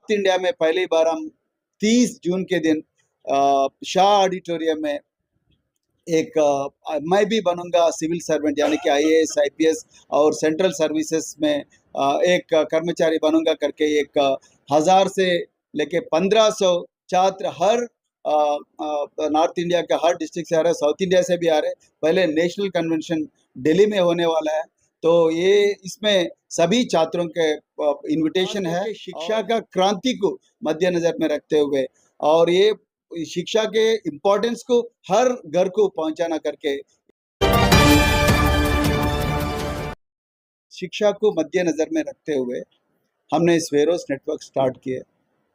North India में पहली बार हम 30 जून के दिन शाह ऑडिटोरियम में मैं भी बनूंगा सिविल सर्वेंट यानी कि आईएएस आईपीएस और सेंट्रल सर्विसेज में एक कर्मचारी बनूंगा करके 1000 से लेके 1500 छात्र हर नॉर्थ इंडिया के हर डिस्ट्रिक्ट से आ रहे, साउथ इंडिया से भी आ रहे। पहले नेशनल कन्वेंशन दिल्ली में होने वाला है, तो ये इसमें सभी छात्रों के इनविटेशन है शिक्षा का क्रांति को मद्देनजर में रखते हुए, और ये शिक्षा के इम्पोर्टेंस को हर घर को पहुंचाना करके शिक्षा को मद्देनजर में रखते हुए हमने स्वेरोस नेटवर्क स्टार्ट किए।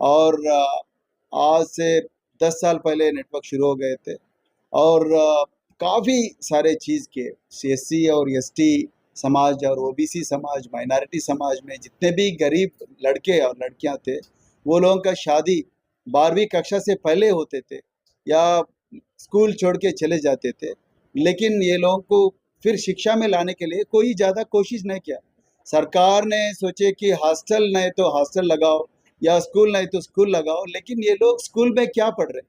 और आज से 10 साल पहले नेटवर्क शुरू हो गए थे, और काफ़ी सारे चीज़ के सीएससी और एसटी समाज और ओबीसी समाज, माइनॉरिटी समाज में जितने भी गरीब लड़के और लड़कियां थे, वो लोगों का शादी 12वीं कक्षा से पहले होते थे या स्कूल छोड़ के चले जाते थे। लेकिन ये लोगों को फिर शिक्षा में लाने के लिए कोई ज़्यादा कोशिश नहीं किया। सरकार ने सोचे कि हॉस्टल नहीं तो हॉस्टल लगाओ या स्कूल नहीं तो स्कूल लगाओ, लेकिन ये लोग स्कूल में क्या पढ़ रहे,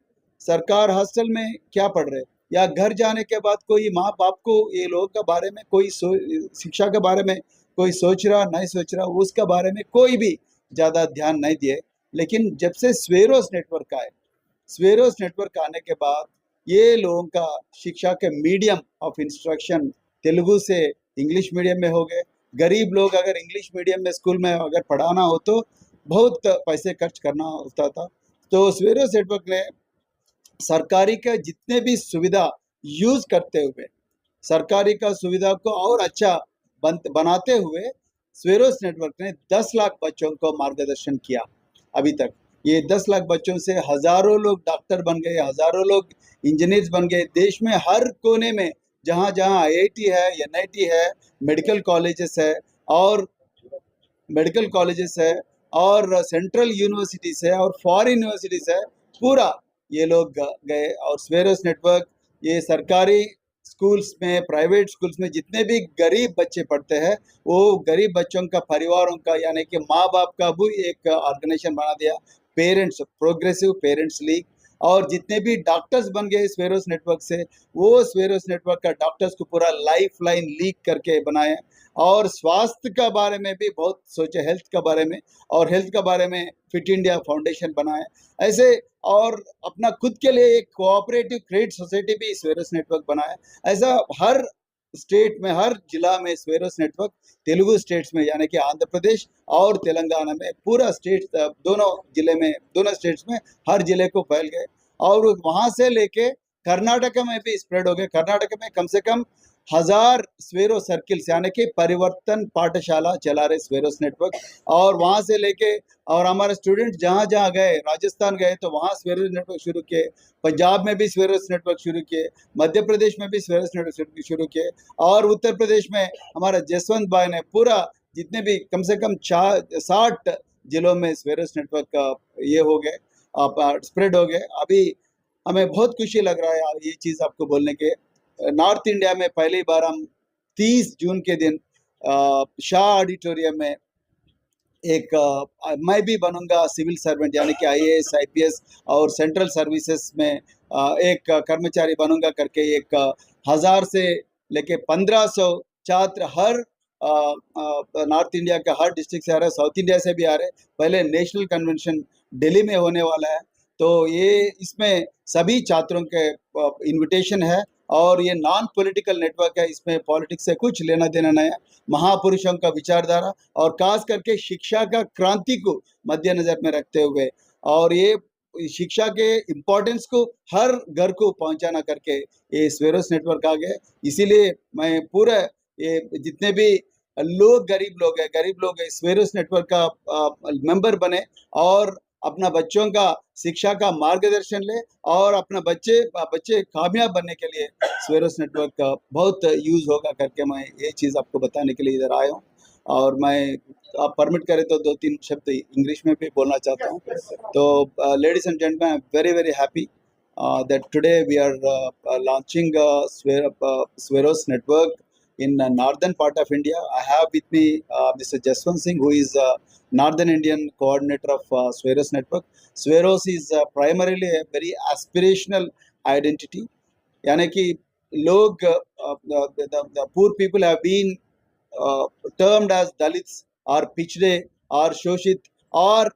सरकार हॉस्टल में क्या पढ़ रहे, या घर जाने के बाद कोई माँ बाप को ये लोगों के बारे में कोई शिक्षा के बारे में कोई सोच रहा नहीं सोच रहा, उसके बारे में कोई भी ज़्यादा ध्यान नहीं दिए। लेकिन जब से स्वेरोस नेटवर्क आए, स्वेरोस नेटवर्क आने के बाद ये लोगों का शिक्षा के मीडियम ऑफ इंस्ट्रक्शन तेलुगु से इंग्लिश मीडियम में हो गए। गरीब लोग अगर इंग्लिश मीडियम में स्कूल में अगर पढ़ाना हो तो बहुत पैसे खर्च करना होता था। तो स्वेरोस नेटवर्क ने सरकारी के जितने भी सुविधा यूज करते हुए, सरकारी का सुविधा को और अच्छा बनाते हुए स्वेरोस नेटवर्क ने 10 लाख बच्चों को मार्गदर्शन किया। अभी तक ये 10 लाख बच्चों से हजारों लोग डॉक्टर बन गए, हजारों लोग इंजीनियर्स बन गए। देश में हर कोने में जहाँ जहाँ आईआईटी है, एनआईटी है, मेडिकल कॉलेजेस है और और सेंट्रल यूनिवर्सिटीज है और फॉरेन यूनिवर्सिटीज है, पूरा ये लोग गए। और स्वेरोस नेटवर्क ये सरकारी स्कूल्स में, प्राइवेट स्कूल्स में जितने भी गरीब बच्चे पढ़ते हैं, वो गरीब बच्चों का परिवारों का यानी कि माँ बाप का भी एक ऑर्गेनाइजेशन बना दिया, पेरेंट्स प्रोग्रेसिव पेरेंट्स लीग। और जितने भी डॉक्टर्स बन गए स्वेरोस नेटवर्क से, वो स्वेरोस नेटवर्क का डॉक्टर्स को पूरा लाइफ लाइन लीग करके बनाए। और स्वास्थ्य का बारे में भी बहुत सोचे, हेल्थ का बारे में, और हेल्थ का बारे में फिट इंडिया फाउंडेशन बनाए ऐसे। और अपना खुद के लिए एक कोऑपरेटिव क्रेडिट सोसाइटी भी स्वेरोस नेटवर्क बनाए। ऐसा हर स्टेट में, हर जिला में स्वेरोस नेटवर्क, तेलुगु स्टेट्स में यानी कि आंध्र प्रदेश और तेलंगाना में, पूरा स्टेट दोनों जिले में, दोनों स्टेट्स में हर जिले को फैल गए। और वहां से लेके कर्नाटक में भी स्प्रेड हो गए। कर्नाटक में कम से कम 1000 स्वेरो सर्किल्स यानी कि परिवर्तन पाठशाला चला रहे स्वेरोस नेटवर्क। और वहां से लेके और हमारे स्टूडेंट जहाँ जहाँ गए, राजस्थान गए तो वहाँ स्वेरोस नेटवर्क शुरू किए, पंजाब में भी स्वेरोस नेटवर्क शुरू किए, मध्य प्रदेश में भी स्वेरोस नेटवर्क शुरू किए, और उत्तर प्रदेश में हमारा जसवंत भाई ने पूरा जितने भी कम से कम 60 जिलों में स्वेरोस नेटवर्क का ये हो गए, स्प्रेड हो गए। अभी हमें बहुत खुशी लग रहा है ये चीज़ आपको बोलने के। नॉर्थ इंडिया में पहली बार हम 30 जून के दिन शाह ऑडिटोरियम में मैं भी बनूंगा सिविल सर्वेंट यानी कि आईएएस आईपीएस और सेंट्रल सर्विसेज में एक कर्मचारी बनूंगा करके 1000 से लेके 1500 छात्र हर नॉर्थ इंडिया के हर डिस्ट्रिक्ट से आ रहे, साउथ इंडिया से भी आ रहे। पहले नेशनल कन्वेंशन दिल्ली में होने वाला है, तो ये इसमें सभी छात्रों के इनविटेशन है। और ये नॉन पॉलिटिकल नेटवर्क है, इसमें पॉलिटिक्स से कुछ लेना देना नहीं है। महापुरुषों का विचारधारा और खास करके शिक्षा का क्रांति को मद्देनजर में रखते हुए, और ये शिक्षा के इम्पोर्टेंस को हर घर को पहुंचाना करके ये स्वेरोस नेटवर्क आ गए। इसीलिए मैं पूरा ये जितने भी गरीब लोग है स्वेरोस नेटवर्क का मेंबर बने और अपना बच्चों का शिक्षा का मार्गदर्शन ले, और अपना बच्चे कामयाब बनने के लिए स्वेरोस नेटवर्क का बहुत यूज होगा करके मैं ये चीज़ आपको बताने के लिए इधर आया हूँ। और मैं, आप परमिट करें तो 2-3 शब्द इंग्लिश में भी बोलना चाहता हूँ। तो ladies and gentleman, I am very very happy that today we are launching Sweros network in the northern part of India. I have with me Mr. Jaswant Singh, who is Northern Indian coordinator of Sweros Network. Sweros is primarily a very aspirational identity. यानी कि लोग the poor people have been uh, termed as Dalits or Pichde or Shoshit or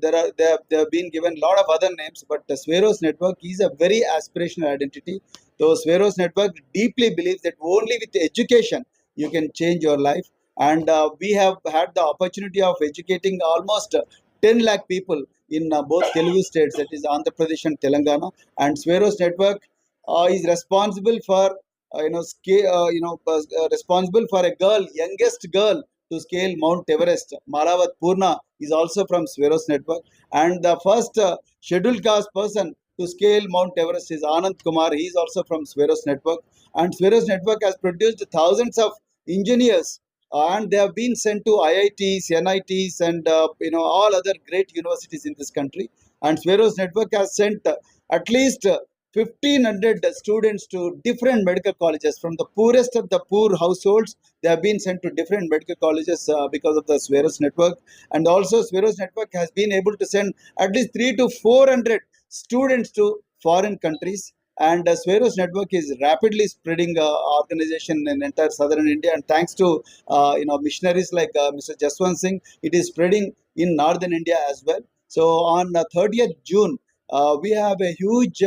they have been given a lot of other names, but the Sweros Network is a very aspirational identity. So Sweros Network deeply believes that only with education you can change your life, and we have had the opportunity of educating almost 10 lakh people in both Telugu states, that is Andhra Pradesh and Telangana. And Sweros Network is responsible for responsible for a girl, youngest girl to scale Mount Everest. Malavat Purna is also from Sweros Network, and the first scheduled caste person to scale Mount Everest is Anand Kumar. He is also from Sweros Network, and Sweros Network has produced thousands of engineers, and they have been sent to IITs, NITs, and all other great universities in this country. And Sweros Network has sent at least 1,500 students to different medical colleges from the poorest of the poor households. They have been sent to different medical colleges because of the Sweros Network. And also, Sweros Network has been able to send at least 300 to 400 students to foreign countries. And Sweros Network is rapidly spreading organization in entire southern India. And thanks to missionaries like Mr. Jaswant Singh, it is spreading in northern India as well. So on 30th June, we have a huge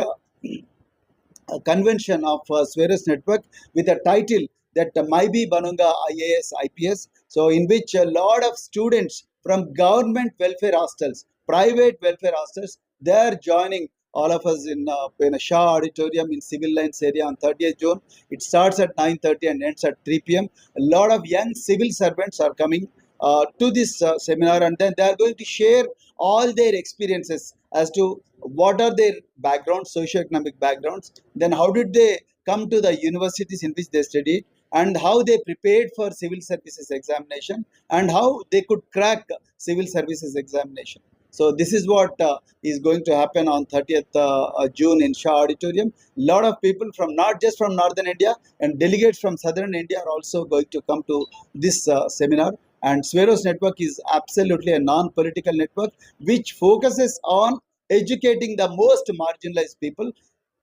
convention of Sweros Network with a title that Maibi Banunga IAS IPS. So in which a lot of students from government welfare hostels, private welfare hostels, they are joining all of us in a Shah Auditorium in Civil Lines area on 30th June. It starts at 9:30 and ends at 3 p.m. A lot of young civil servants are coming to this seminar, and then they are going to share all their experiences as to what are their backgrounds, socioeconomic backgrounds, then how did they come to the universities in which they studied, and how they prepared for civil services examination, and how they could crack civil services examination. So this is what is going to happen on 30th June in Shah Auditorium. A lot of people from not just from northern India, and delegates from southern India are also going to come to this seminar. And Sweros Network is absolutely a non-political network which focuses on educating the most marginalized people,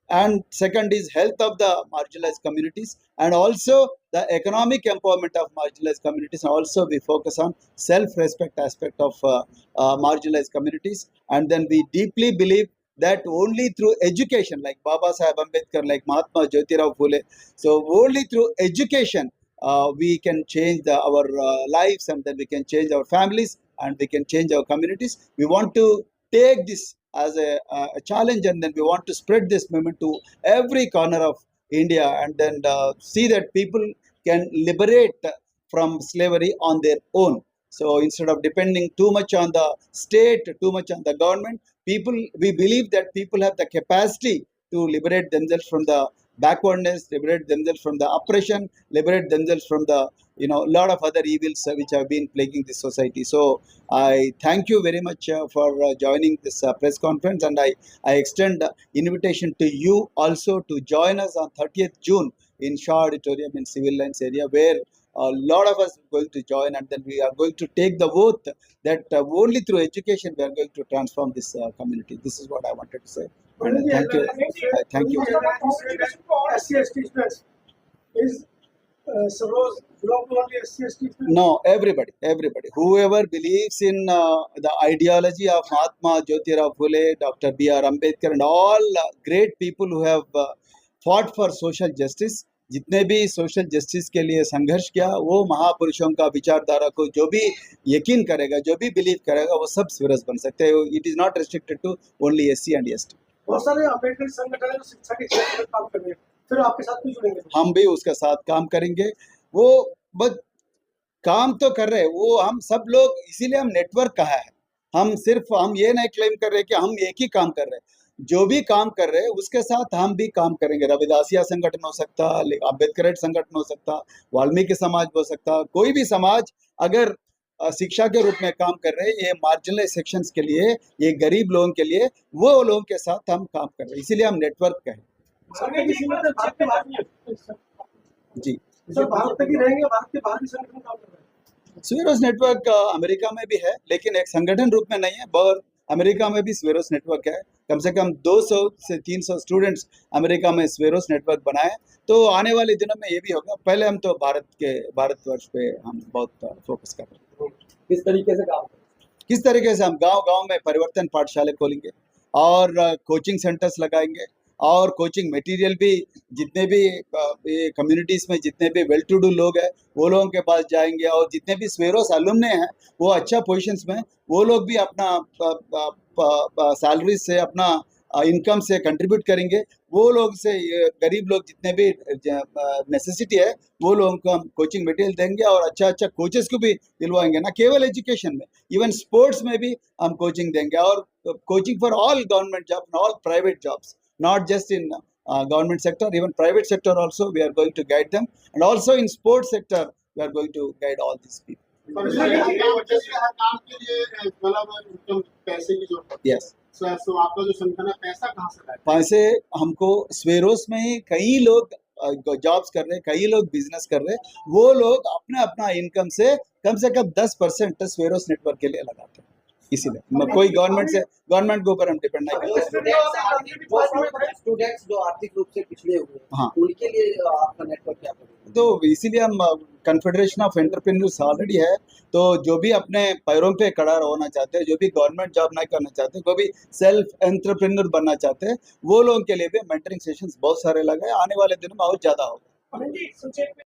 and second is health of the marginalized communities, and also the economic empowerment of marginalized communities. And also we focus on self-respect aspect of marginalized communities. And then we deeply believe that only through education, like Baba Saheb Ambedkar, like Mahatma Jyotirao Phule, so only through education we can change our lives, and then we can change our families, and we can change our communities. We want to take this as a challenge, and then we want to spread this movement to every corner of India, and then see that people can liberate from slavery on their own. So instead of depending too much on the state, too much on the government, we believe that people have the capacity to liberate themselves from the backwardness, liberate themselves from the oppression, liberate themselves from the lot of other evils which have been plaguing this society. So I thank you very much for joining this press conference, and I extend invitation to you also to join us on 30th June in Shaw Auditorium in Civil Lines area, where a lot of us are going to join, and then we are going to take the oath that only through education we are going to transform this community. This is what I wanted to say. And thank you. Thank you. SC/ST students is Sweros belong to only SC/ST students? No, everybody, whoever believes in the ideology of Mahatma Jyotirao Phule, Dr. B.R. Ambedkar, and all great people who have fought for social justice, जितने भी social justice के लिए संघर्ष किया, वो महापुरुषों का विचारधारा को जो भी यकीन करेगा, जो भी बिलीव करेगा, वो सब स्वेरस बन सकते हैं. It is not restricted to only SC and ST. बहुत सारे अम्बेडकर संगठन जो शिक्षा के क्षेत्र में काम कर रहे हैं, फिर आपके साथ भी जुड़ेंगे? हम भी उसके साथ काम करेंगे. वो बस काम तो कर रहे हैं, वो हम सब लोग, इसीलिए हम नेटवर्क कहा है. हम ये नहीं क्लेम कर रहे कि हम एक ही काम कर रहे हैं. जो भी काम कर रहे हैं उसके साथ हम भी काम करेंगे. रविदासिया संगठन हो सकता, अम्बेडकर संगठन हो सकता, वाल्मीकि समाज हो सकता, कोई भी समाज अगर शिक्षा के रूप में काम कर रहे हैं, ये मार्जिनलाइज सेक्शंस के लिए, ये गरीब लोगों के लिए, वो लोगों के साथ हम काम कर रहे हैं. इसीलिए हम नेटवर्क कहें. जी सर भारत तक ही रहेंगे, भारत के बाहर भी संगठन काम कर रहे हैं? स्वेरोस नेटवर्क अमेरिका में भी है, लेकिन एक संगठन रूप में नहीं है। और अमेरिका में भी स्वेरोस नेटवर्क है, कम से कम 200 से 300 स्टूडेंट्स अमेरिका में स्वेरोस नेटवर्क बनाए। तो आने वाले दिनों में ये भी होगा। पहले हम तो भारतवर्ष पे हम बहुत फोकस कर रहे हैं। किस तरीके से काम किस तरीके से हम गांव-गांव में परिवर्तन पाठशाला खोलेंगे और कोचिंग सेंटर्स लगाएंगे और कोचिंग मटेरियल भी जितने भी ये कम्युनिटीज़ में जितने भी वेल टू डू लोग हैं वो लोगों के पास जाएंगे और जितने भी स्वेरोस अलुमने हैं वो अच्छा पोजीशंस में वो लोग भी अपना सैलरी से अपना इनकम से कंट्रीब्यूट करेंगे। वो लोग से ये गरीब लोग जितने भी नेसेसिटी है वो लोगों को हम कोचिंग मटेरियल देंगे और अच्छा कोचेस को भी दिलवाएंगे। ना केवल एजुकेशन में, इवन स्पोर्ट्स में भी हम कोचिंग देंगे और coaching for all government job, all private jobs, not just in government sector, even private sector also we are going to guide them, and also in sports sector we are going to guide all these people. काम के लिए मतलब पैसे की जरूरत है। Yes. सो आपका जो संगठन है पैसा कहाँ से लाए? पैसे हमको स्वेरोस में ही कई लोग जॉब्स कर रहे हैं, कई लोग बिजनेस कर रहे हैं, वो लोग अपना अपना इनकम से कम 10% स्वेरोस नेटवर्क के लिए लगाते हैं। इसीलिए कोई गवर्नमेंट के ऊपर हम डिपेंड नहीं करते। स्टूडेंट्स जो आर्थिक रूप से पिछड़े हुए हैं, हाँ। उनके लिए आपका नेटवर्क क्या करेगा? तो इसीलिए हम कन्फेडरेशन ऑफ एंटरप्रेन्योर्स ऑलरेडी है, तो जो भी अपने पैरों पे खड़ा होना चाहते हैं, जो भी गवर्नमेंट जॉब नहीं करना चाहते, वो भी सेल्फ एंटरप्रेन्योर बनना चाहते हैं, वो लोगों के लिए भी मेंटरिंग सेशंस बहुत सारे लगे। आने वाले दिनों में और ज़्यादा होगा। अनिल जी, संक्षेप में